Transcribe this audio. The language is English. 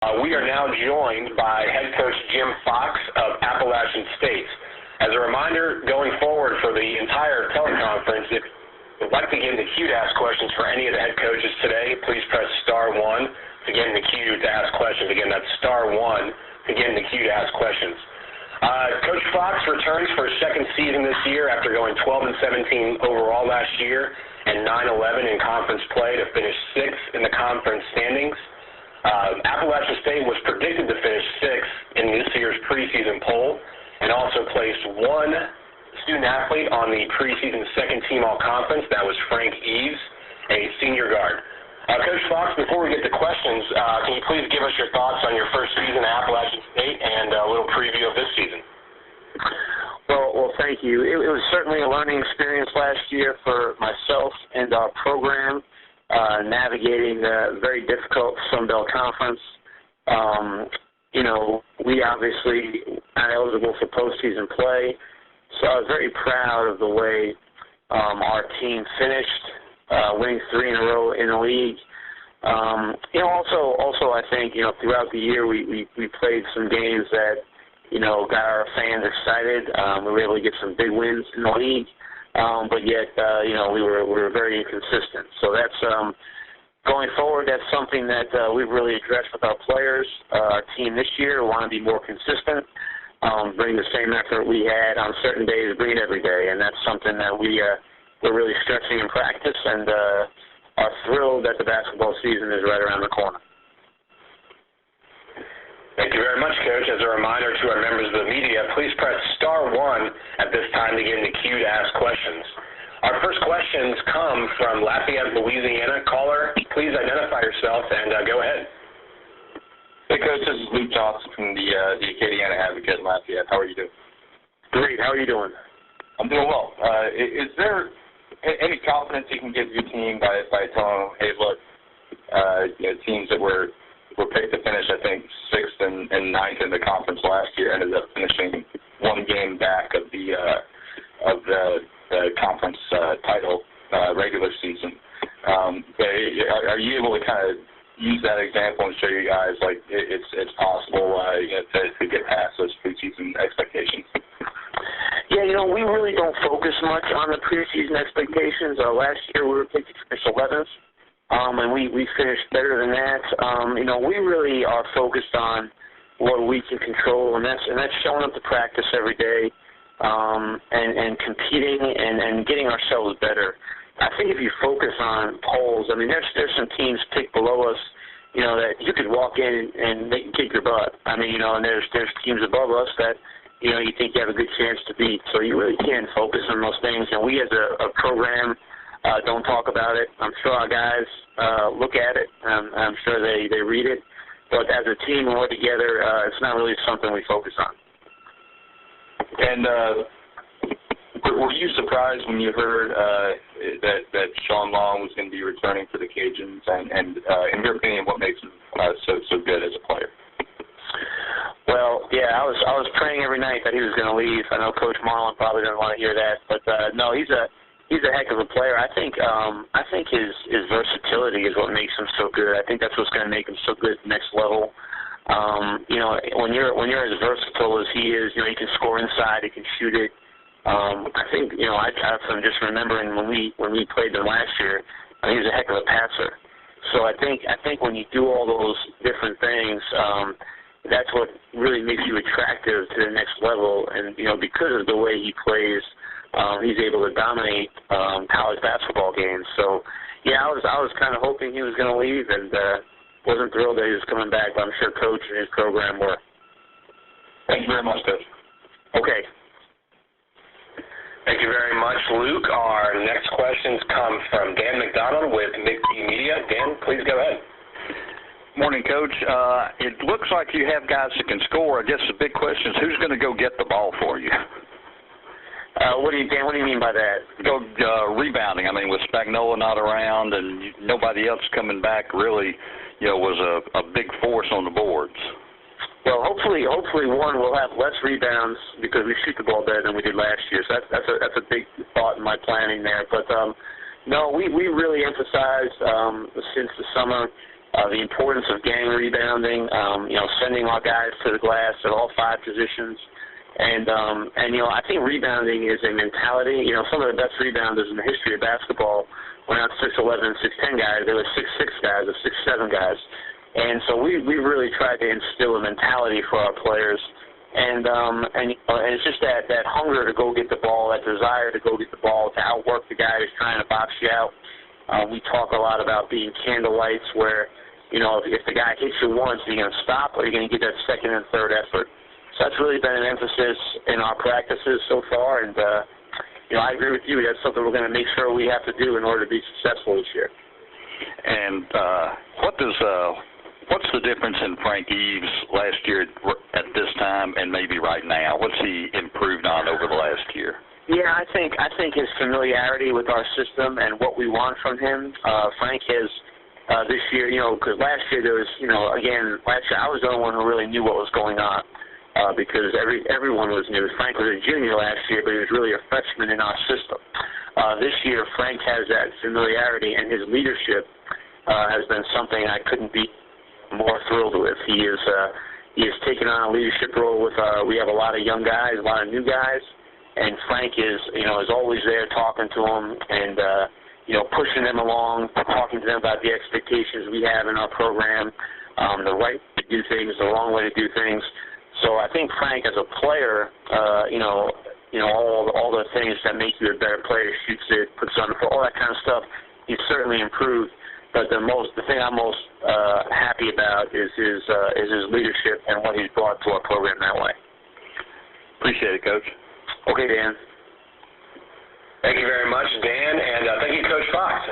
We are now joined by head coach Jim Fox of Appalachian State. As a reminder, going forward for the entire teleconference, if you'd like to get in the queue to ask questions for any of the head coaches today, please press *1 to get in the queue to ask questions. Again, that's *1 to get in the queue to ask questions. Coach Fox returns for his second season this year after going 12-17 overall last year and 9-11 in conference play to finish 6th in the conference standings. Appalachian State was predicted to finish 6th in this year's preseason poll and also placed one student athlete on the preseason second team all-conference. That was Frank Eves, a senior guard. Coach Fox, before we get to questions, can you please give us your thoughts on your first season at Appalachian State and a little preview of this season? Well, thank you. It was certainly a learning experience last year for myself and our program, navigating the very difficult Sun Belt Conference. We obviously not eligible for postseason play, so I was very proud of the way our team finished, winning 3 in a row in the league. Also, I think throughout the year we played some games that got our fans excited. We were able to get some big wins in the league. But yet, we were very inconsistent. So that's going forward. That's something that we've really addressed with our players. Our team this year want to be more consistent, bring the same effort we had on certain days, bring it every day, and that's something that we're really stressing in practice, and are thrilled that the basketball season is right around the corner. Thank you very much, Coach. As a reminder to our members of the media, please press *1 at this time to get in the queue to ask questions. Our first questions come from Lafayette, Louisiana. Caller, please identify yourself and go ahead. Hey, Coach. This is Luke Johnson from the Acadiana Advocate in Lafayette. How are you doing? Great. How are you doing? I'm doing well. Is there any confidence you can give your team by telling them, hey, look, teams that were picked to finish, I think, 6th and 9th in the conference last year, ended up finishing one game back of the conference title regular season. Are you able to kind of use that example and show you guys like it's possible to get past those preseason expectations? Yeah, we really don't focus much on the preseason expectations. Last year we were picked to finish 11th. And we finished better than that. We really are focused on what we can control, and that's showing up to practice every day, and competing and getting ourselves better. I think if you focus on polls, there's some teams picked below us, that you could walk in and they can kick your butt. And there's teams above us that you think you have a good chance to beat. So you really can't focus on those things. And we as a program don't talk about it. I'm sure our guys look at it. I'm sure they read it. But as a team, when we're together, it's not really something we focus on. And were you surprised when you heard that Sean Long was going to be returning for the Cajuns? And in your opinion, what makes him so good as a player? Well, yeah, I was praying every night that he was going to leave. I know Coach Marlin probably didn't want to hear that, but no, he's a heck of a player. I think his versatility is what makes him so good. I think that's what's going to make him so good at the next level. When you're as versatile as he is, he can score inside, he can shoot it. I think I'm just remembering when we played them last year, he was a heck of a passer. So I think when you do all those different things, that's what really makes you attractive to the next level. And because of the way he plays, he's able to dominate college basketball games. So yeah, I was kind of hoping he was going to leave, and wasn't thrilled that he was coming back. But I'm sure Coach and his program were. Thank you very much, Coach. Okay. Thank you very much, Luke. Our next questions come from Dan McDonald with McD Media. Dan, please go ahead. Morning, Coach. It looks like you have guys that can score. I guess the big question is who's going to go get the ball for you? What do you mean by that? Go rebounding. With Spagnola not around and nobody else coming back, really, was a big force on the boards. Well, hopefully, one, we'll have less rebounds because we shoot the ball better than we did last year. So that's a big thought in my planning there. But no, we really emphasized since the summer the importance of gang rebounding, sending our guys to the glass at all 5 positions. And I think rebounding is a mentality. Some of the best rebounders in the history of basketball were not 6'11", and 6'10" guys. They were 6'6" guys or 6'7" guys. And so we really tried to instill a mentality for our players. And it's just that hunger to go get the ball, that desire to go get the ball, to outwork the guy who's trying to box you out. We talk a lot about being candlelights where, if the guy hits you once, are you going to stop or are you going to get that second and third effort? So that's really been an emphasis in our practices so far. And, I agree with you. That's something we're going to make sure we have to do in order to be successful this year. And what's the difference in Frank Eves last year at this time and maybe right now? What's he improved on over the last year? Yeah, I think his familiarity with our system and what we want from him. Frank has this year, because last year there was, last year I was the only one who really knew what was going on because everyone was new. Frank was a junior last year, but he was really a freshman in our system. This year, Frank has that familiarity, and his leadership has been something I couldn't be more thrilled with. He is taking on a leadership role with. We have a lot of young guys, a lot of new guys. And Frank is always there talking to them and, pushing them along, talking to them about the expectations we have in our program, the right way to do things, the wrong way to do things. So I think Frank, as a player, all the things that make you a better player, shoots it, puts on the floor, all that kind of stuff, he's certainly improved. But the thing I'm most happy about is his leadership and what he's brought to our program that way. Appreciate it, Coach. Okay, Dan. Thank you very much, Dan, and thank you, Coach Fox.